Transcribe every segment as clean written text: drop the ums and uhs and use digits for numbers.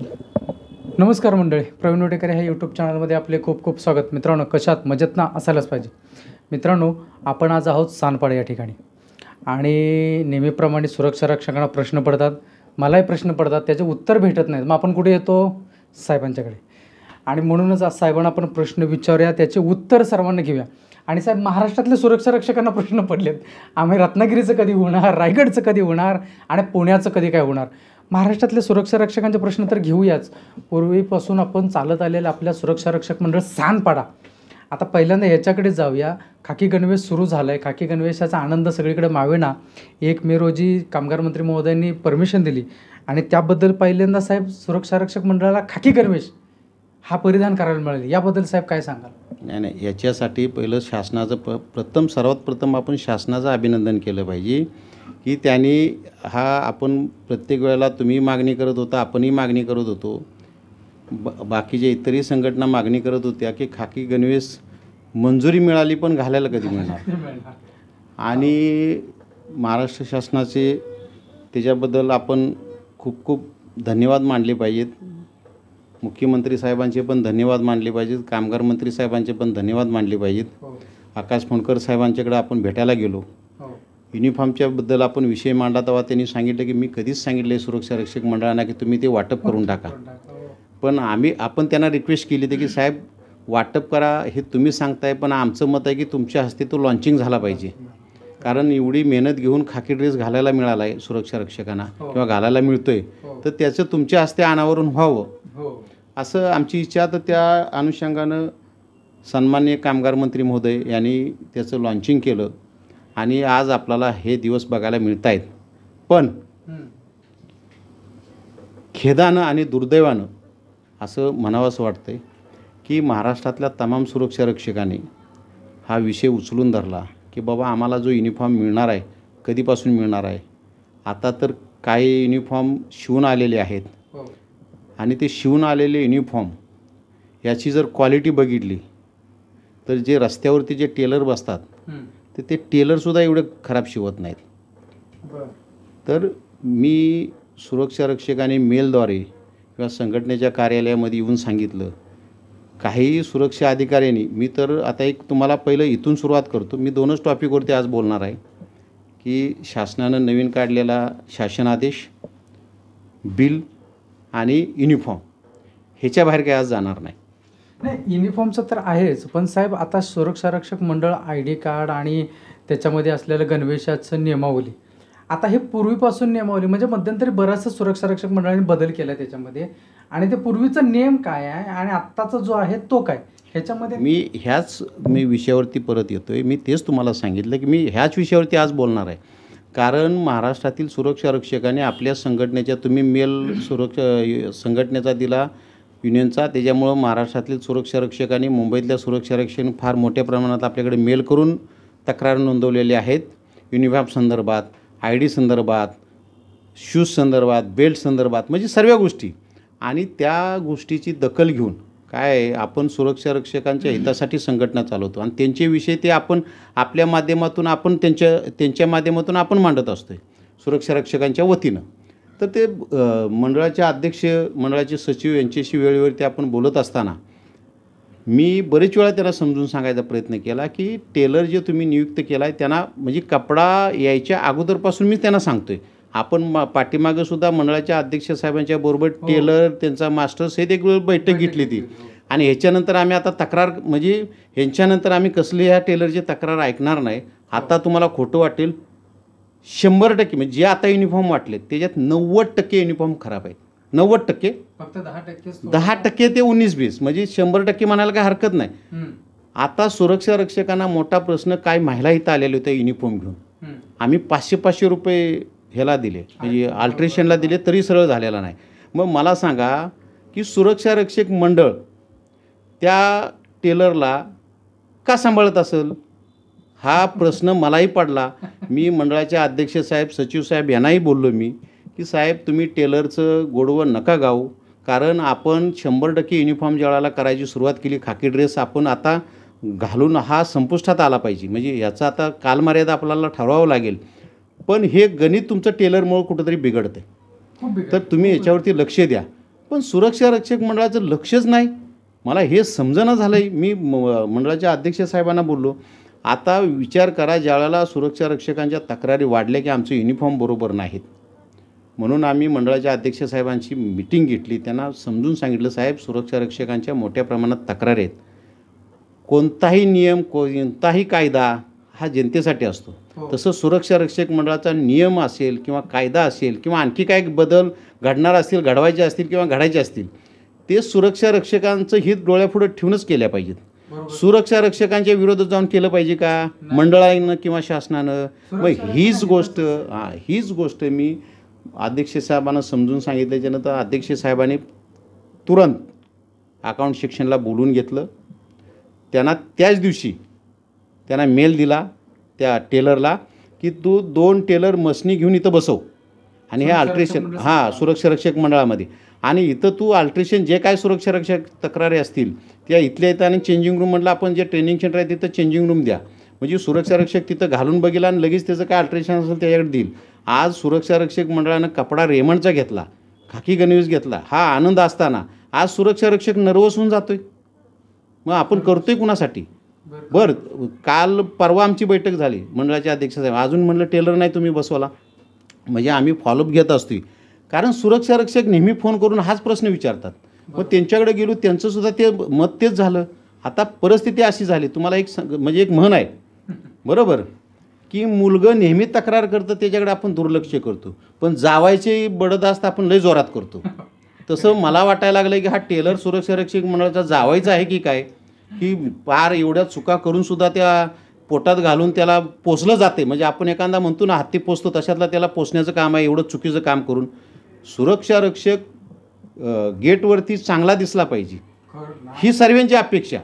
नमस्कार मंडळी, प्रवीण वडेकर ह्या यूट्यूब चॅनलमध्ये आपले खूप खूप स्वागत. मित्रांनो, कशात मजेत ना असायलाच पाहिजे. मित्रांनो, आपण आज आहोत सानपाडा या ठिकाणी आणि नेहमीप्रमाणे सुरक्षा रक्षकांना प्रश्न पडतात, मलाही प्रश्न पडतात, त्याचे उत्तर भेटत नाहीत. मग आपण कुठे येतो? साहेबांच्याकडे. आणि म्हणूनच आज साहेबांना आपण प्रश्न विचारूया, त्याचे उत्तर सर्वांना घेऊया. आणि साहेब, महाराष्ट्रातल्या सुरक्षा रक्षकांना प्रश्न पडलेत, आम्ही रत्नागिरीचं कधी होणार, रायगडचं कधी होणार आणि पुण्याचं कधी काय होणार. महाराष्ट्रातल्या सुरक्षा रक्षकांचे प्रश्न तर घेऊयाच. पूर्वीपासून आपण चालत आलेलं आपल्या सुरक्षा रक्षक मंडळ सानपाडा. आता पहिल्यांदा याच्याकडे जाऊया. खाकी गणवेश सुरू झालं आहे. खाकी गणवेशाचा आनंद सगळीकडे मावेना. 1 मे रोजी कामगार मंत्री महोदयांनी परमिशन दिली आणि त्याबद्दल पहिल्यांदा साहेब सुरक्षा रक्षक मंडळाला खाकी गणवेश हा परिधान करायला मिळाले. याबद्दल साहेब काय सांगाल? नाही, याच्यासाठी पहिलं शासनाचं सर्वात प्रथम आपण शासनाचं अभिनंदन केलं पाहिजे की त्यांनी आपण प्रत्येक वेळेला तुम्ही मागणी करत होता, आपणही मागणी करत होतो, बाकीच्या इतरही संघटना मागणी करत होत्या की खाकी गणवेश मंजुरी मिळाली पण घालायला कधी मिळणार. आणि महाराष्ट्र शासनाचे त्याच्याबद्दल आपण खूप खूप धन्यवाद मानले पाहिजेत. मुख्यमंत्री साहेबांचे पण धन्यवाद मानले पाहिजेत, कामगार मंत्री साहेबांचे पण धन्यवाद मानले पाहिजेत. आकाश फोंडकर साहेबांच्याकडे आपण भेटायला गेलो, युनिफॉर्मच्याबद्दल आपण विषय मांडला, तेव्हा त्यांनी सांगितलं की मी कधीच सांगितलं आहे सुरक्षा रक्षक मंडळांना की तुम्ही ते वाटप करून टाका. पण आपण त्यांना रिक्वेस्ट केली होती की साहेब वाटप करा, हे तुम्ही सांगताय, पण आमचं मत आहे की तुमच्या हस्ते तो लॉन्चिंग झाला पाहिजे. कारण एवढी मेहनत घेऊन खाकी ड्रेस घालायला मिळाला आहे सुरक्षा रक्षकांना किंवा घालायला मिळतोय, तर त्याचं तुमच्या हस्ते अनावरण व्हावं असं आमची इच्छा. तर त्या अनुषंगानं सन्माननीय कामगार मंत्री महोदय यांनी त्याचं लॉन्चिंग केलं आणि आज आपल्याला हे दिवस बघायला मिळत आहेत. पण खेदानं आणि दुर्दैवानं असं म्हणावंसं वाटतं आहे की महाराष्ट्रातल्या तमाम सुरक्षा रक्षकांनी हा विषय उचलून धरला की बाबा आम्हाला जो युनिफॉर्म मिळणार आहे, कधीपासून मिळणार आहे. आता तर काही युनिफॉर्म शिवून आलेले आहेत आणि ते शिवून आलेले युनिफॉर्म याची जर क्वालिटी बघितली तर जे रस्त्यावरती जे टेलर बसतात तर ते टेलरसुद्धा एवढे खराब शिवत नाहीत. तर मी सुरक्षा रक्षकाने मेलद्वारे किंवा संघटनेच्या कार्यालयामध्ये येऊन सांगितलं, काही सुरक्षा अधिकाऱ्यांनी, मी तर आता एक तुम्हाला पहिलं इथून सुरुवात करतो. मी 2च टॉपिकवरती आज बोलणार आहे की शासनानं नवीन काढलेला शासनादेश, बिल आणि युनिफॉर्म, ह्याच्या बाहेर काय आज जाणार नाही. नाही, युनिफॉर्मचं तर आहेच, पण साहेब आता सुरक्षा रक्षक मंडळ ID कार्ड आणि त्याच्यामध्ये असलेलं गणवेशाचं नियमावली, आता हे पूर्वीपासून नियमावली म्हणजे मध्यंतरी बराचसा सुरक्षा रक्षक मंडळाने बदल केला त्याच्यामध्ये. आणि ते पूर्वीचा नियम काय आहे आणि आत्ताचा जो आहे तो काय, ह्याच्यामध्ये मी विषयावरती परत येतो आहे. मी तेच तुम्हाला सांगितलं की मी ह्याच विषयावरती आज बोलणार आहे. कारण महाराष्ट्रातील सुरक्षा रक्षकाने आपल्या संघटनेच्या, तुम्ही मेल सुरक्षा संघटनेचा दिला युनियनचा, त्याच्यामुळं महाराष्ट्रातील सुरक्षा रक्षकांनी, मुंबईतल्या सुरक्षा रक्षकांनी फार मोठ्या प्रमाणात आपल्याकडे मेल करून तक्रार नोंदवलेले आहेत. युनिफॉर्म संदर्भात, ID संदर्भात, शूज संदर्भात, बेल्ट संदर्भात, म्हणजे सर्व गोष्टी. आणि त्या गोष्टीची दखल घेऊन काय आपण सुरक्षा रक्षकांच्या हितासाठी संघटना चालवतो आणि त्यांचे विषय ते आपण आपल्या माध्यमातून आपण त्यांच्या माध्यमातून आपण मांडत असतो सुरक्षा रक्षकांच्या वतीनं. तर ते मंडळाचे अध्यक्ष, मंडळाचे सचिव यांच्याशी वेळेवरती आपण बोलत असताना मी बरेच वेळा त्यांना समजून सांगायचा प्रयत्न केला की टेलर जे तुम्ही नियुक्त केला आहे त्यांना, म्हणजे कपडा यायच्या अगोदरपासून मी त्यांना सांगतो आहे, आपण पाठीमागं सुद्धा मंडळाच्या अध्यक्ष साहेबांच्या बरोबर टेलर, त्यांचा मास्टर्स हे एक वेळ बैठक घेतली ती. आणि ह्याच्यानंतर आम्ही आता तक्रार, म्हणजे ह्यांच्यानंतर आम्ही कसली ह्या टेलरची तक्रार ऐकणार नाही. आता तुम्हाला खोटं वाटेल, 100% म्हणजे जे आता युनिफॉर्म वाटले त्याच्यात 90% युनिफॉर्म खराब आहेत. 90%, फक्त 10% ते 19-20, म्हणजे 100% म्हणायला काय हरकत नाही. आता सुरक्षा रक्षकांना मोठा प्रश्न, काय महिला इथं आलेल्या होत्या युनिफॉर्म घेऊन, आम्ही 500-500 रुपये ह्याला दिले, म्हणजे अल्ट्रेशनला दिले, तरी सरळ झालेला नाही. मग मला सांगा की सुरक्षा रक्षक मंडळ त्या टेलरला का सांभाळत असेल, हा प्रश्न मलाही पडला. मी मंडळाचे अध्यक्ष साहेब, सचिव साहेब यांनाही बोललो मी की साहेब तुम्ही टेलरचं गोडवं नका गाऊ, कारण आपण 100% युनिफॉर्म ज्यावेळेला करायची सुरुवात केली, खाकी ड्रेस आपण आता घालून हा संपुष्टात आला पाहिजे, म्हणजे याचा आता कालमर्यादा आपल्याला ठरवावं लागेल. पण हे गणित तुमचं टेलरमुळं कुठंतरी बिघडतं. तर तुम्ही याच्यावरती लक्ष द्या. पण सुरक्षा रक्षक मंडळाचं लक्षच नाही. मला हे समजणं झालं आहे. मी मंडळाच्या अध्यक्ष साहेबांना बोललो, आता विचार करा, ज्यावेळेला सुरक्षा रक्षकांच्या तक्रारी वाढल्या की आमचे युनिफॉर्म बरोबर नाहीत, म्हणून आम्ही मंडळाच्या अध्यक्ष साहेबांची मीटिंग घेतली. त्यांना समजून सांगितलं, साहेब सुरक्षा रक्षकांच्या मोठ्या प्रमाणात तक्रारी आहेत. कोणताही नियम, कोणताही कायदा हा जनतेसाठी असतो. तसं सुरक्षा रक्षक मंडळाचा नियम असेल किंवा कायदा असेल किंवा आणखी काय बदल घडणार असतील, घडवायचे असतील किंवा घडायचे असतील, ते सुरक्षा रक्षकांचं हित डोळ्यापुढे ठेवूनच केल्या पाहिजेत. सुरक्षा रक्षकांच्या विरोधात जाऊन केलं पाहिजे का मंडळानं किंवा शासनानं? मग हीच गोष्ट मी अध्यक्ष साहेबांना समजून सांगितल्याच्यानंतर अध्यक्ष साहेबांनी तुरंत अकाउंट सेक्शनला बोलून घेतलं. त्यांना त्याच दिवशी त्यांना मेल दिला त्या टेलरला की तू 2 टेलर मशनी घेऊन इथं बसव आणि हे अल्ट्रेशन सुरक्षा रक्षक मंडळामध्ये, आणि इथं तू अल्ट्रेशन जे काय सुरक्षा रक्षक तक्रारी असतील त्या इथल्या इथं, आणि चेंजिंग रूम म्हटलं आपण जे ट्रेनिंग सेंटर आहे तिथं चेंजिंग रूम द्या, म्हणजे सुरक्षा रक्षक तिथं घालून बघेल आणि लगेच त्याचं काय अल्ट्रेशन असेल त्याच्याकडे देईल. आज सुरक्षा रक्षक मंडळानं कपडा रेमंडचा घेतला, खाकी गणवेश घेतला, हा आनंद असताना आज सुरक्षा रक्षक नर्वस होऊन जातोय. मग आपण करतोय कुणासाठी? बरं, काल परवा आमची बैठक झाली मंडळाच्या अध्यक्ष साहेब, अजून म्हणलं टेलर नाही तुम्ही बसवला. म्हणजे आम्ही फॉलोअप घेत असतोय, कारण सुरक्षा रक्षक नेहमी फोन करून हाच प्रश्न विचारतात. मग त्यांच्याकडे गेलो, त्यांचंसुद्धा ते मत तेच झालं. आता परिस्थिती अशी झाली, तुम्हाला म्हणजे एक म्हण आहे बरोबर, की मुलगं नेहमी तक्रार करतं त्याच्याकडे आपण दुर्लक्ष करतो, पण जावायचे बडदास्त आपण लय जोरात करतो. तसं मला वाटायला लागलं की हा टेलर सुरक्षा रक्षक मंडळाचा जावायचा आहे की काय, की पार एवढ्या चुका करूनसुद्धा त्या पोटात घालून त्याला पोचलं जाते. म्हणजे आपण एखादा म्हणतो ना हत्ती पोचतो, तशातला त्याला पोचण्याचं काम आहे, एवढं चुकीचं काम करून. सुरक्षा रक्षक गेटवरती चांगला दिसला पाहिजे, ही सर्वांची अपेक्षा.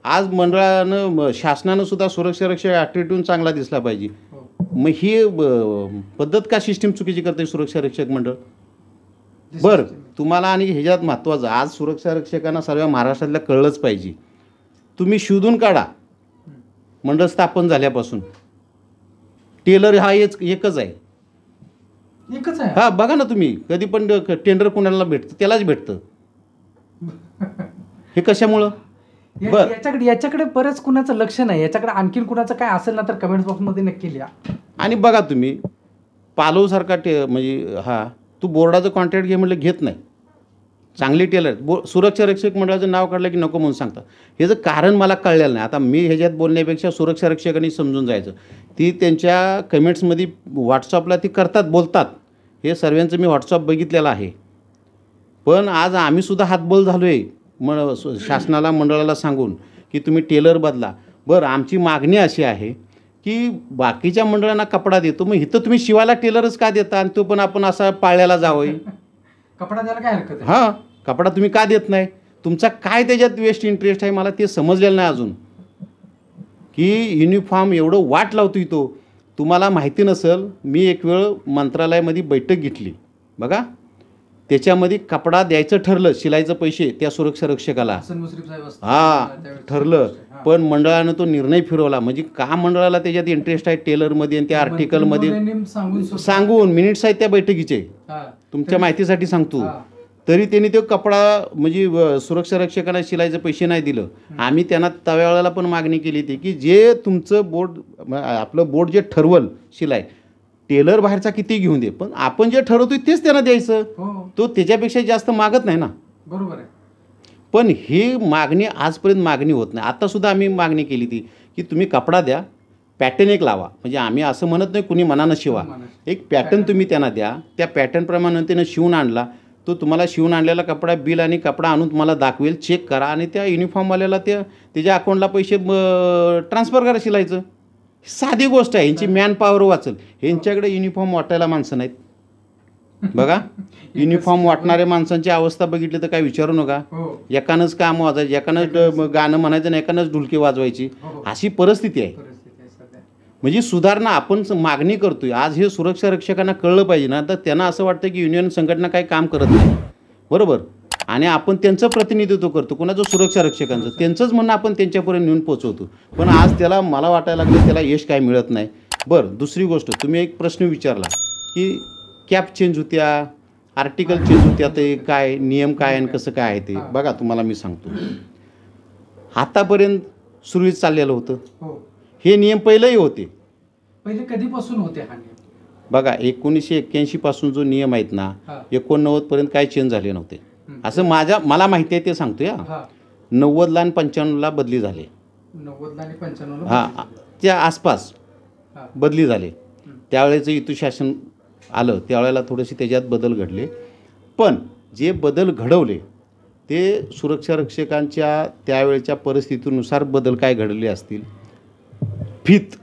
आज मंडळानं शासनानं सुद्धा सुरक्षा रक्षक ॲटिट्यूड चांगला दिसला पाहिजे. मग ही पद्धत का सिस्टीम चुकीची करते सुरक्षा रक्षक मंडळ? बरं, तुम्हाला आणि ह्याच्यात महत्त्वाचं, आज सुरक्षा रक्षकांना सर्व महाराष्ट्रातल्या कळलंच पाहिजे. तुम्ही शोधून काढा, मंडळ स्थापन झाल्यापासून टेलर हा एकच आहे. हा बघा ना तुम्ही, कधी पण टेंडर कोणाला भेटतं त्यालाच भेटतं. हे कशामुळं? याच्याकडे बरेच कुणाचं लक्ष नाही. याच्याकडे आणखीन कुणाचं काय असेल ना तर कमेंट्स बॉक्समध्ये नक्की लिहा. आणि बघा तुम्ही, पालवसारखा म्हणजे तू बोर्डाचं कॉन्ट्रॅक्ट घे म्हटलं घेत नाही. चांगली टेलर सुरक्षा रक्षक मंडळाचं नाव काढलं की नको म्हणून सांगतात. ह्याचं कारण मला कळलेलं नाही. आता मी ह्याच्यात बोलण्यापेक्षा सुरक्षा रक्षकांनी समजून जायचं. ती त्यांच्या कमेंट्समध्ये व्हॉट्सअपला ती करतात, बोलतात. हे सर्वांचं मी व्हॉट्सअप बघितलेलं आहे. पण आज आम्हीसुद्धा हातबल झालो आहे शासनाला, मंडळाला सांगून की तुम्ही टेलर बदला. बरं, आमची मागणी अशी आहे की बाकीच्या मंडळांना कपडा देतो, मग इथं तुम्ही शिवायला टेलरच का देता आणि तो पण आपण असा पाळल्याला जावं? कपडा द्यायला काय हरकत आहे? हां, कपडा तुम्ही का देत नाही? तुमचा काय त्याच्यात वेस्ट इंटरेस्ट आहे मला ते समजलेलं नाही अजून. की युनिफॉर्म एवढं वाट लावतोय तो. तुम्हाला माहिती नसेल, मी एक वेळ मंत्रालयामध्ये बैठक घेतली बघा, त्याच्यामध्ये कपडा द्यायचं ठरलं, शिलाईचं पैसे त्या सुरक्षा रक्षकाला ठरलं, पण मंडळानं तो निर्णय फिरवला. म्हणजे का मंडळाला त्याच्यात इंटरेस्ट आहे टेलरमध्ये आणि त्या आर्टिकलमध्ये सांगून मिनिट्स आहेत त्या बैठकीचे, तुमच्या माहितीसाठी सांगतो. तरी त्यांनी तो कपडा म्हणजे सुरक्षा रक्षकांना शिलाईचे पैसे नाही दिलं. आम्ही त्यांना त्यावेळेला पण मागणी केली होती की जे तुमचं बोर्ड आपलं बोर्ड जे ठरवल शिलाई, टेलर बाहेरचा किती घेऊन दे, पण आपण जे ठरवतोय तेच त्यांना द्यायचं. तो त्याच्यापेक्षा जास्त मागत नाही ना. बरोबर आहे. पण ही मागणी आजपर्यंत मागणी होत नाही. आत्तासुद्धा आम्ही मागणी केली ती की तुम्ही कपडा द्या, पॅटर्न एक लावा. म्हणजे आम्ही असं म्हणत नाही कुणी मनानं शिवा, एक पॅटर्न तुम्ही त्यांना द्या. त्या पॅटर्नप्रमाणे त्यानं शिवून आणला, तो तुम्हाला शिवून आणलेला कपडा बिल आणि कपडा आणून तुम्हाला दाखवेल, चेक करा आणि त्या युनिफॉर्मवाल्याला त्याच्या अकाउंटला पैसे ट्रान्सफर करा शिलायचं. साधी गोष्ट आहे. यांची मॅन पॉवर वाचल. यांच्याकडे युनिफॉर्म वाटायला माणसं नाहीत बघा. युनिफॉर्म वाटणाऱ्या माणसांची अवस्था बघितली तर काय विचारू नका. एकानंच काम वाजायचं, एकानंच गाणं म्हणायचं आणि एकानंच ढुलकी वाजवायची, अशी परिस्थिती आहे. म्हणजे सुधारणा आपण मागणी करतोय. आज हे सुरक्षा रक्षकांना कळलं पाहिजे ना. तर त्यांना असं वाटतं की युनियन संघटना काही काम करत नाही, बरोबर, आणि आपण त्यांचं प्रतिनिधित्व करतो, कोणाचं सुरक्षा रक्षकांचं, त्यांचंच म्हणणं आपण त्यांच्यापर्यंत नेऊन पोचवतो. पण आज त्याला मला वाटायला लागलं त्याला यश काय मिळत नाही. बरं, दुसरी गोष्ट, तुम्ही एक प्रश्न विचारला की कॅप चेंज होत्या, आर्टिकल चेंज होते आता हे काय नियम काय आणि कसं काय आहे ते बघा तुम्हाला मी सांगतो. आतापर्यंत सुरळीत चाललेलं होतं. हो, हे नियम पहिलेही होते. पहिले कधीपासून होते हा नियम? बघा 1981 पासून जो नियम आहेत ना, हा. 89 पर्यंत काय चेंज झाले नव्हते. असं मला माहिती आहे ते सांगतो या. हा, 90ला आणि 95ला बदली झाले. 90 आणि 95 हां, त्या आसपास हा. बदली झाले. त्यावेळेचं युती शासन आलं त्यावेळेला थोडेसे त्याच्यात बदल घडले. पण जे बदल घडवले ते सुरक्षा रक्षकांच्या त्यावेळेच्या परिस्थितीनुसार बदल काय घडले असतील. फीत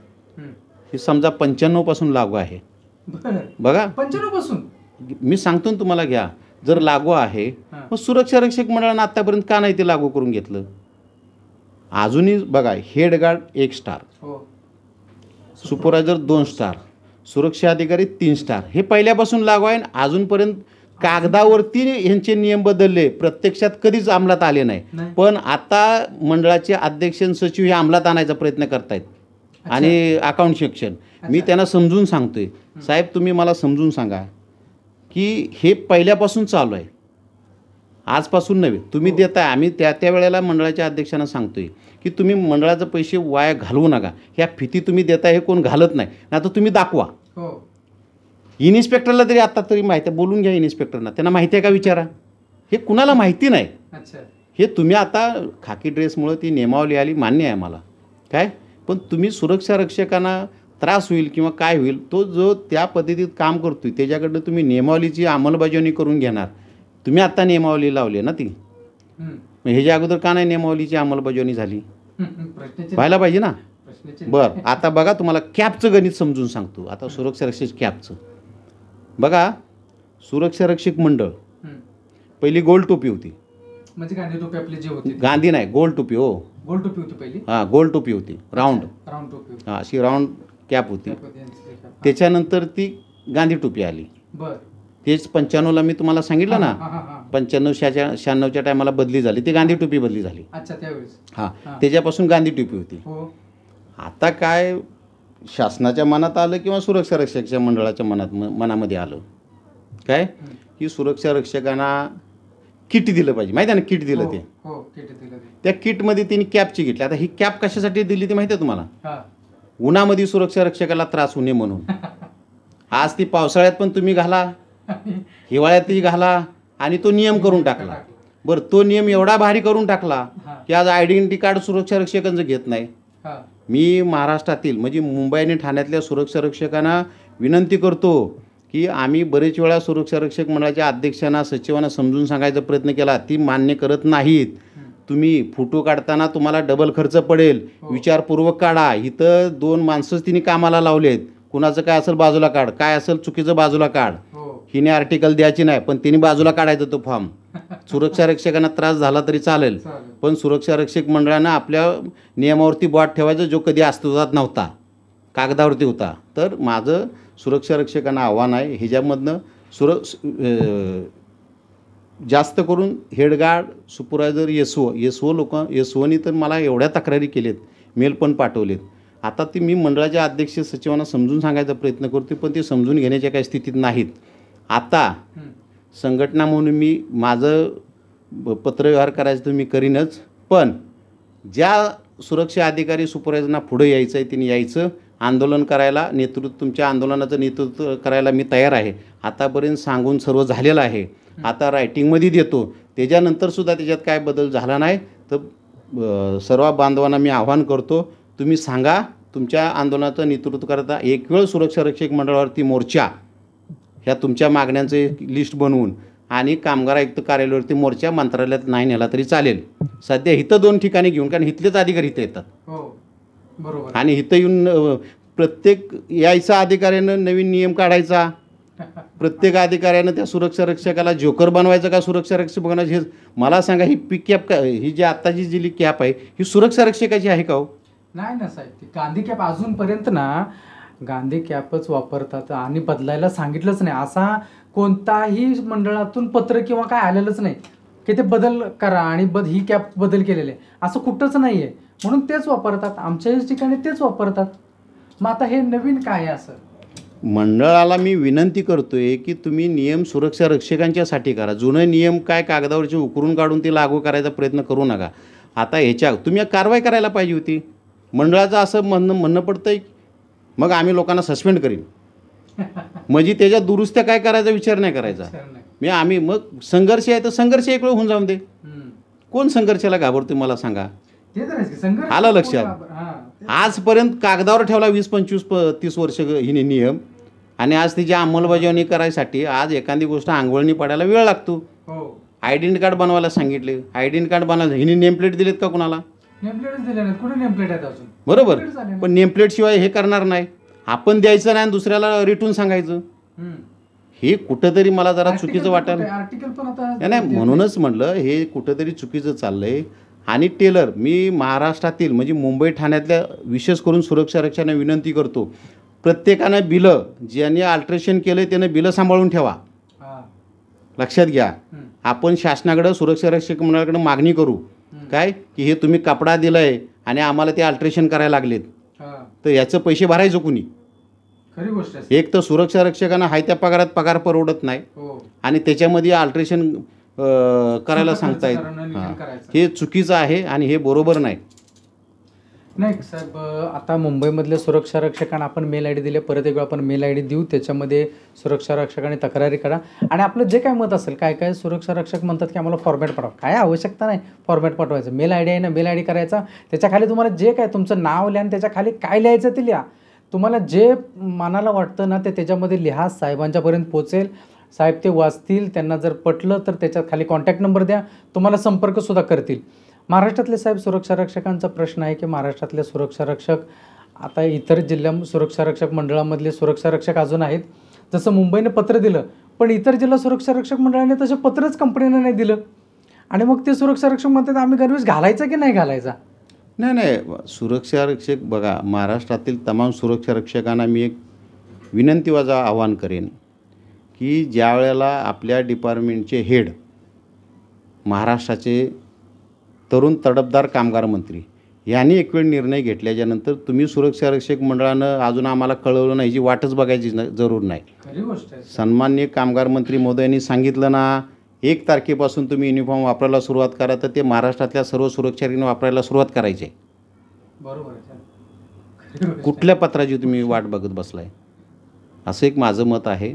हे समजा 95 पासून लागू आहे. बरं, बघा 95 पासून मी सांगतो ना तुम्हाला घ्या. जर लागू आहे हा. मग सुरक्षा रक्षक मंडळानं आत्तापर्यंत का नाही ते लागू करून घेतलं. अजूनही बघा हेडगार्ड 1 स्टार, हो, सुपरवायझर 2 स्टार, सुरक्षा अधिकारी 3 स्टार हे पहिल्यापासून लागू आहे. अजूनपर्यंत कागदावरती ह्यांचे नियम बदलले, प्रत्यक्षात कधीच अंमलात आले नाही. नाही. पण आता मंडळाचे अध्यक्ष आणि सचिव हे अंमलात आणायचा प्रयत्न करतायत. आणि अकाउंट सेक्शन मी त्यांना समजून सांगतोय, साहेब तुम्ही मला समजून सांगा की हे पहिल्यापासून चालू आहे, आजपासून नव्हे. तुम्ही देताय. आम्ही त्या वेळेला मंडळाच्या अध्यक्षांना सांगतोय की तुम्ही मंडळाचे पैसे वाया घालवू नका. ह्या फिती तुम्ही देताय हे कोण घालत नाही, आता तुम्ही दाखवा. हो, इन्स्पेक्टरला तरी आता तरी माहिती आहे, बोलून घ्या इन्स्पेक्टरना, त्यांना माहिती आहे का विचारा. हे कुणाला माहिती नाही. अच्छा, हे तुम्ही आता खाकी ड्रेसमुळं ती नियमावली आली मान्य आहे मला काय, पण तुम्ही सुरक्षा रक्षकांना त्रास होईल किंवा काय होईल तो जो त्या पद्धतीत काम करतोय त्याच्याकडनं तुम्ही नियमावलीची अंमलबजावणी करून घेणार. तुम्ही आत्ता नियमावली लावली ना ती, मग ह्याच्या अगोदर का नाही नियमावलीची अंमलबजावणी झाली व्हायला पाहिजे ना. बरं, आता बघा तुम्हाला कॅपचं गणित समजून सांगतो. आता सुरक्षा रक्षक कॅपचं बघा. सुरक्षा रक्षक मंडळ पहिली गोल टोपी होती. म्हणजे गांधी टोपी आपली जी होती, गांधी नाही, गोल टोपी. हो, गोल टोपी होती पहिली. हां, गोल टोपी होती, राऊंड टोपी होती. हां, अशी राऊंड कॅप होती. हा. त्याच्यानंतर ती गांधी टोपी आली. बर, तेच 95ला मी तुम्हाला सांगितलं ना, हा, हा, हा. 95-96च्या टायमाला बदली झाली, ती गांधी टोपी बदली झाली. अच्छा, त्यावेळेस. हां, हा. त्याच्यापासून गांधी टोपी होती. हो, आता काय शासनाच्या मनात आलं किंवा सुरक्षा रक्षकच्या मंडळाच्या मनामध्ये आलं काय की सुरक्षा रक्षकांना किट दिलं पाहिजे. माहिती आहे ना, किट दिलं ते. हो, किट दिलं ते. त्या किटमध्ये तिने कॅपची घेतली. आता ही कॅप कशासाठी दिली ती माहिती आहे तुम्हाला. हा. उन्हामध्ये सुरक्षा रक्षकाला त्रास होऊ नये म्हणून. आज ती पावसाळ्यात पण तुम्ही घाला, हिवाळ्यातही घाला, आणि तो नियम करून टाकला. बरं, तो नियम एवढा भारी करून टाकला की आज आयडेंटिटी कार्ड सुरक्षा रक्षकांचं घेत नाही. हा. मी महाराष्ट्रातील म्हणजे मुंबई आणि ठाण्यातल्या सुरक्षा रक्षकांना विनंती करतो की आम्ही बरेच वेळा सुरक्षा रक्षक मंडळाच्या अध्यक्षांना सचिवांना समजून सांगायचा प्रयत्न केला, ती मान्य करत नाहीत. तुम्ही फोटो काढताना तुम्हाला डबल खर्च पडेल, विचारपूर्वक काढा. इथं 2 माणसंच तिने कामाला लावलेत. कुणाचं काय असेल बाजूला काढ, काय असेल चुकीचं बाजूला काढ. हिने आर्टिकल द्यायची नाही पण तिने बाजूला काढायचा तो फॉर्म. सुरक्षा रक्षकांना त्रास झाला तरी चालेल, पण सुरक्षा रक्षक मंडळानं आपल्या नियमावरती बॉट ठेवायचा जो कधी अस्तित्वात नव्हता, कागदावरती होता. तर माझं सुरक्षा रक्षकांना आव्हान आहे, ह्याच्यामधनं जास्त करून हेडगार्ड, सुपरवायझर, एसओ लोक, एसओनी तर मला एवढ्या तक्रारी केलेत, मेल पण पाठवलेत. आता ती मी मंडळाच्या अध्यक्ष सचिवांना समजून सांगायचा प्रयत्न करतो पण ते समजून घेण्याच्या काही स्थितीत नाहीत. आता संघटना म्हणून मी माझं पत्रव्यवहार करायचं तर मी करीनच, पण ज्या सुरक्षा अधिकारी सुपरवायझरना पुढे यायचं आहे तिने यायचं. आंदोलन करायला तुमच्या आंदोलनाचं नेतृत्व करायला मी तयार आहे. आतापर्यंत सांगून सर्व झालेलं आहे. आता रायटिंगमध्ये देतो. त्याच्यानंतरसुद्धा त्याच्यात काय बदल झाला नाही तर सर्व बांधवांना मी आवाहन करतो, तुम्ही सांगा तुमच्या आंदोलनाचं नेतृत्व करता एक वेळ सुरक्षा रक्षक मंडळावरती मोर्चा, ह्या तुमच्या मागण्यांचं लिस्ट बनवून, आणि कामगार आयुक्त कार्यालयावरती मोर्चा मंत्रालयात नाही नेला तरी चालेल. सध्या इथं 2 ठिकाणी घेऊन, कारण इथलेच अधिकारी इथं येतात. हो, बरोबर. आणि इथं येऊन प्रत्येक यायचा अधिकाऱ्यानं नवीन नियम काढायचा, प्रत्येक अधिकाऱ्यानं त्या सुरक्षा रक्षकाला जोकर बनवायचं का सुरक्षा रक्षक बनवायचं. हे मला सांगा, ही कॅप का, ही जी आत्ताची जी कॅप आहे ही सुरक्षा रक्षकाची आहे का हो? नाही ना साहेब, ती गांधी कॅप अजूनपर्यंत ना गांधी कॅपच वापरतात आणि बदलायला सांगितलंच नाही. असा कोणताही मंडळातून पत्र किंवा काय आलेलंच नाही की ते बदल करा आणि ही कॅप बदल केलेले आहे, असं कुठंच नाही आहे. म्हणून तेच वापरतात, आमच्याच ठिकाणी तेच वापरतात. मग आता हे नवीन काय आहे असं? मंडळाला मी विनंती करतोय की तुम्ही नियम सुरक्षा रक्षकांच्यासाठी करा. जुने नियम काय कागदावरचे उकरून काढून ते लागू करायचा प्रयत्न करू नका. आता ह्याच्या तुम्ही कारवाई करायला पाहिजे होती. मंडळाचं असं म्हणणं पडतंय मग आम्ही लोकांना सस्पेंड करीन म्हणजे त्याच्या दुरुस्त्या काय करायचा विचार नाही करायचा. आम्ही मग संघर्ष आहे तर संघर्ष एक वेळ होऊन जाऊन दे. कोण संघर्षाला घाबरतोय मला सांगा. आलं लक्षात. आजपर्यंत कागदावर ठेवला 20-25-30 वर्ष हिने नियम आणि आज तिची अंमलबजावणी करायसाठी आज एखादी गोष्ट अंगवळणी पडायला वेळ लागतो. आयडेंटिटी कार्ड बनवायला सांगितले. आयडेंटिटी कार्ड बनवायला हिने नेमप्लेट दिलेत का कुणाला. बरोबर. पण नेमप्लेट शिवाय हे करणार नाही. आपण द्यायचं नाही आणि दुसऱ्याला रिटून सांगायचं. हे कुठंतरी मला जरा चुकीचं वाटेल. नाही म्हणूनच म्हटलं हे कुठंतरी चुकीचं चाललंय. आणि टेलर मी महाराष्ट्रातील म्हणजे मुंबई ठाण्यातल्या विशेष करून सुरक्षा रक्षकांना विनंती करतो प्रत्येकानं बिलं ज्यांनी अल्ट्रेशन केलं त्यानं बिलं सांभाळून ठेवा. लक्षात घ्या. आपण शासनाकडं सुरक्षा रक्षक मंडळाकडे मागणी करू काय की हे तुम्ही कपडा दिलाय आणि आम्हाला ते अल्ट्रेशन करायला लागलेत तर याचं पैसे भरायचं कुणी. खरी गोष्ट. एक तर सुरक्षा रक्षकांना हाय त्या पगारात पगार परवडत नाही आणि त्याच्यामध्ये अल्ट्रेशन करायला सांगतायत. हे चुकीचं आहे आणि हे बरोबर नाही. नाही साहेब आता मुंबईमधल्या सुरक्षा रक्षकांना आपण मेल आय डी दिले. परत एक वेळा आपण मेल आय डी देऊ. त्याच्यामध्ये सुरक्षा रक्षकांनी तक्रारी करा आणि आपलं जे काय मत असेल. काय काय सुरक्षा रक्षक म्हणतात की आम्हाला फॉर्मॅट पाठवा. काय आवश्यकता नाही फॉर्मॅट पाठवायचं. मेल आय डी आहे ना मेल आय डी करायचा. त्याच्याखाली तुम्हाला जे काय तुमचं नाव लिहा आणि त्याच्याखाली काय लिहायचं ते लिहा. तुम्हाला जे मनाला वाटतं ना ते त्याच्यामध्ये लिहा. साहेबांच्यापर्यंत पोचेल. साहेब ते वाचतील. त्यांना जर पटलं तर त्याच्यात खाली कॉन्टॅक्ट नंबर द्या. तुम्हाला संपर्कसुद्धा करतील. महाराष्ट्रातले साहेब सुरक्षा रक्षकांचा प्रश्न आहे की महाराष्ट्रातले सुरक्षा रक्षक आता इतर जिल्हा सुरक्षा रक्षक मंडळामधले सुरक्षा रक्षक अजून आहेत. जसं मुंबईने पत्र दिलं पण इतर जिल्हा सुरक्षा रक्षक मंडळाने तसं पत्रच कंपनीनं नाही दिलं आणि मग ते सुरक्षा रक्षक म्हणतात आम्ही गणवेश घालायचा की नाही घालायचा. नाही सुरक्षा रक्षक बघा महाराष्ट्रातील तमाम सुरक्षा रक्षकांना मी एक विनंतीवाचं आवाहन करेन की ज्या वेळेला आपल्या डिपार्टमेंटचे हेड महाराष्ट्राचे तरुण तडफदार कामगार मंत्री यांनी एक वेळ निर्णय घेतल्याच्यानंतर तुम्ही सुरक्षा रक्षक मंडळानं अजून आम्हाला कळवलं नाही जी वाटच बघायची जरूर नाही. सन्माननीय कामगार मंत्री महोदयांनी सांगितलं ना 1 तारखेपासून तुम्ही युनिफॉर्म वापरायला सुरुवात करा तर ते महाराष्ट्रातल्या सर्व सुरक्षारीनं वापरायला सुरुवात करायची आहे. बरोबर. कुठल्या पत्राची तुम्ही वाट बघत बसलाय असं एक माझं मत आहे.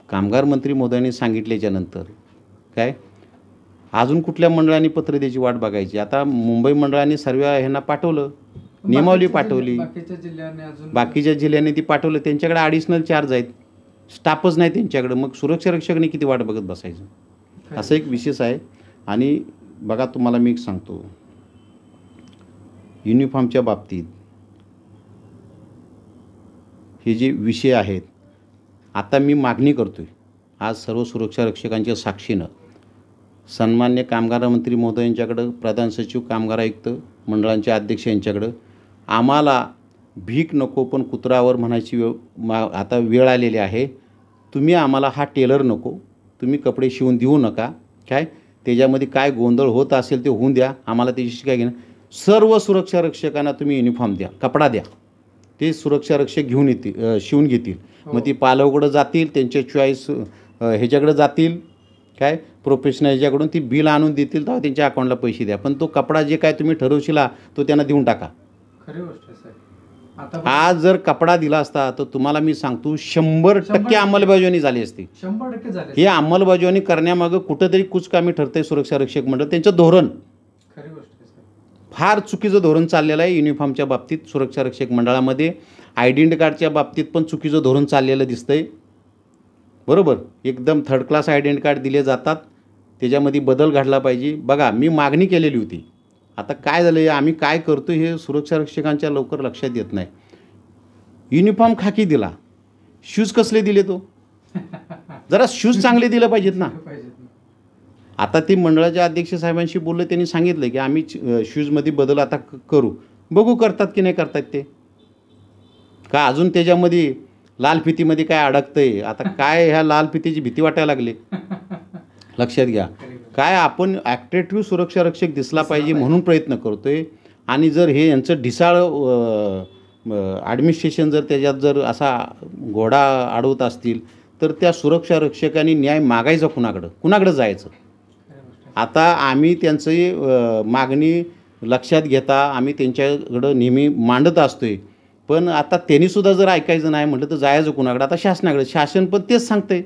कामगार मंत्री महोदयांनी सांगितल्याच्यानंतर काय अजून कुठल्या मंडळांनी पत्र द्यायची वाट बघायची. आता मुंबई मंडळाने सर्व ह्यांना पाठवलं नियमावली पाठवली. बाकीच्या जिल्ह्यांनी ती पाठवलं. त्यांच्याकडे ॲडिशनल चार्ज आहेत. स्टाफच नाही त्यांच्याकडे. मग सुरक्षा रक्षकांनी किती वाट बघत बसायचं असं एक विशेष आहे. आणि बघा तुम्हाला मी एक सांगतो युनिफॉर्मच्या बाबतीत हे जे विषय आहेत आता मी मागणी करतो आहे आज सर्व सुरक्षा रक्षकांच्या साक्षीनं सन्मान्य कामगार मंत्री महोदय यांच्याकडं प्रधान सचिव कामगार आयुक्त मंडळांचे अध्यक्ष यांच्याकडं आम्हाला भीक नको पण कुत्रावर म्हणायची आता वेळ आलेली आहे. तुम्ही आम्हाला हा टेलर नको. तुम्ही कपडे शिवून देऊ नका. काय त्याच्यामध्ये काय गोंधळ होत असेल ते होऊन द्या. आम्हाला त्याच्याशी काय घेणं. सर्व सुरक्षा रक्षकांना तुम्ही युनिफॉर्म द्या कपडा द्या. ते सुरक्षा रक्षक घेऊन येतील शिवून घेतील. मग ती पालवकडं जातील त्यांच्या चॉईस ह्याच्याकडं जातील काय प्रोफेशनल ह्याच्याकडून ती बिल आणून देतील तेव्हा त्यांच्या अकाउंटला पैसे द्या. पण तो कपडा जे काय तुम्ही ठरवशिला तो त्यांना देऊन टाका. खरी गोष्ट आहे साहेब. आज जर कपडा दिला असता तर तुम्हाला मी सांगतो 100% अंमलबजावणी झाली असती. 100% झाली. ही अंमलबजावणी करण्यामागं कुठंतरी कुचकामी ठरतंय सुरक्षा रक्षक मंडळ. त्यांचं धोरण फार चुकीचं धोरण चाललेलं आहे. युनिफॉर्मच्या बाबतीत सुरक्षा रक्षक मंडळामध्ये आयडेंटिटी कार्डच्या बाबतीत पण चुकीचं धोरण चाललेलं दिसतंय. बरोबर. एकदम थर्ड क्लास आयडेंटिटी कार्ड दिले जातात. त्याच्यामध्ये बदल घडला पाहिजे. बघा मी मागणी केलेली होती. आता काय झालं आहे आम्ही काय करतो हे सुरक्षा रक्षकांच्या लवकर लक्षात येत नाही. युनिफॉर्म खाकी दिला शूज कसले दिले तो जरा शूज चांगले दिले पाहिजेत ना. आता ते मंडळाच्या अध्यक्ष साहेबांशी बोललं त्यांनी सांगितलं की आम्ही शूजमध्ये बदल आता करू. बघू करतात की नाही करतात ते का अजून त्याच्यामध्ये लाल फितीमध्ये काय अडकतंय. आता काय ह्या लाल फितीची भीती वाटायला लागली. लक्षात घ्या. काय आपण ॲक्टिव्ह सुरक्षा रक्षक दिसला पाहिजे म्हणून प्रयत्न करतोय. आणि जर हे यांचं ढिसाळ ॲडमिनिस्ट्रेशन जर त्याच्यात जर असा घोडा अडवत असतील तर त्या सुरक्षा रक्षकांनी न्याय मागायचा कुणाकडं जायचं. आता आम्ही त्यांची मागणी लक्षात घेता आम्ही त्यांच्याकडं नेहमी मांडत असतोय, पण आता त्यांनीसुद्धा जर ऐकायचं नाही म्हटलं तर जायचं कुणाकडं? आता शासनाकडे. शासन पण तेच सांगतंय,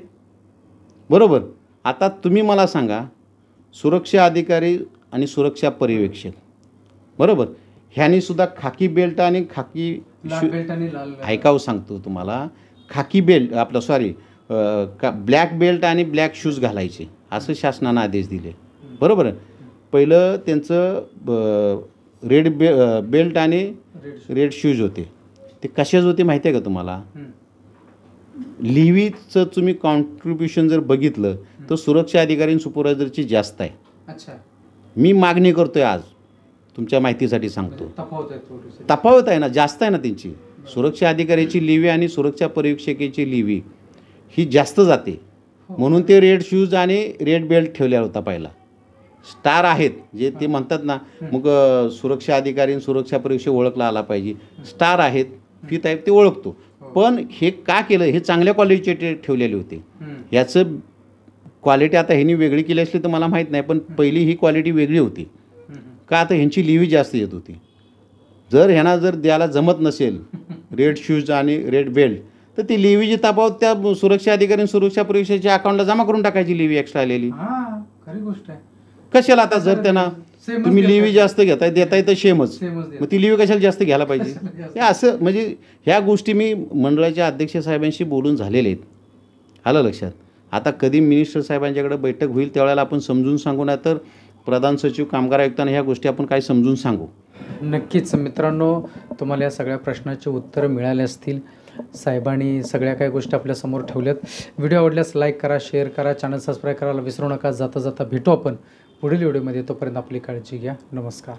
बरोबर. आता तुम्ही मला सांगा, सुरक्षा अधिकारी आणि सुरक्षा पर्यवेक्षक, बरोबर, ह्यांनीसुद्धा खाकी बेल्ट आणि खाकी बेल्ट आणि लाल ऐकावं सांगतो तुम्हाला, खाकी बेल्ट ब्लॅक बेल्ट आणि ब्लॅक शूज घालायचे असं शासनानं आदेश दिले, बरोबर. पहिलं त्यांचं बेल्ट आणि रेड शूज होते. ते कशाच होते माहिती आहे का तुम्हाला? लिव्हीचं तुम्ही कॉन्ट्रीब्युशन जर बघितलं तर सुरक्षा अधिकारी आणि सुपरवायझरची जास्त आहे. अच्छा, मी मागणी करतोय आज तुमच्या माहितीसाठी सांगतो. तफावत आहे ना, जास्त आहे ना त्यांची. सुरक्षा अधिकाऱ्याची लिव्ही आणि सुरक्षा पर्यवेक्षकाची लिव्ही ही जास्त जाते, म्हणून ते रेड शूज आणि रेड बेल्ट ठेवलेला होता पहिला. स्टार आहेत जे ते म्हणतात ना, मग सुरक्षा अधिकारी आणि सुरक्षा पर्यवेक्षक ओळखला आला पाहिजे. स्टार आहेत, फीत आहेत, ते ओळखतो. पण हे का केलं? हे चांगल्या क्वालिटीचे ठेवलेले होते. याचं क्वालिटी आता ह्यांनी वेगळी केली असली तर मला माहीत नाही, पण पहिली ही क्वालिटी वेगळी होती. का? आता ह्यांची लिव्ही जास्त येत होती. जर ह्यांना जर द्यायला जमत नसेल रेड शूज आणि रेड बेल्ट तर ती लिव्हीची तापावत त्या सुरक्षा अधिकारी आणि सुरक्षा पर्यवेक्षकाच्या अकाउंटला जमा करून टाकायची लिव्ही एक्स्ट्रा आलेली. खरी गोष्ट आहे. कशाला? आता जर त्यांना तुम्ही लिव्ही जास्त देताय तर शेमच, मग ती लिव्ही कशाला जास्त घ्यायला पाहिजे? हे असं म्हणजे ह्या गोष्टी मी मंडळाच्या अध्यक्ष साहेबांशी बोलून झालेले आहेत. आलं लक्षात? आता कधी मिनिस्टर साहेबांच्याकडे बैठक होईल त्यावेळेला आपण समजून सांगू, नाही तर प्रधान सचिव कामगार आयुक्तांना ह्या गोष्टी आपण काय समजून सांगू. नक्कीच मित्रांनो, तुम्हाला या सगळ्या प्रश्नाची उत्तरं मिळाली असतील. साहेबांनी सगळ्या काही गोष्टी आपल्यासमोर ठेवल्यात. व्हिडिओ आवडल्यास लाईक करा, शेअर करा, चॅनल सबस्क्राईब करायला विसरू नका. जाता जाता भेटू आपण पुढील व्हिडिओमध्ये. तोपर्यंत आपली काळजी घ्या. नमस्कार.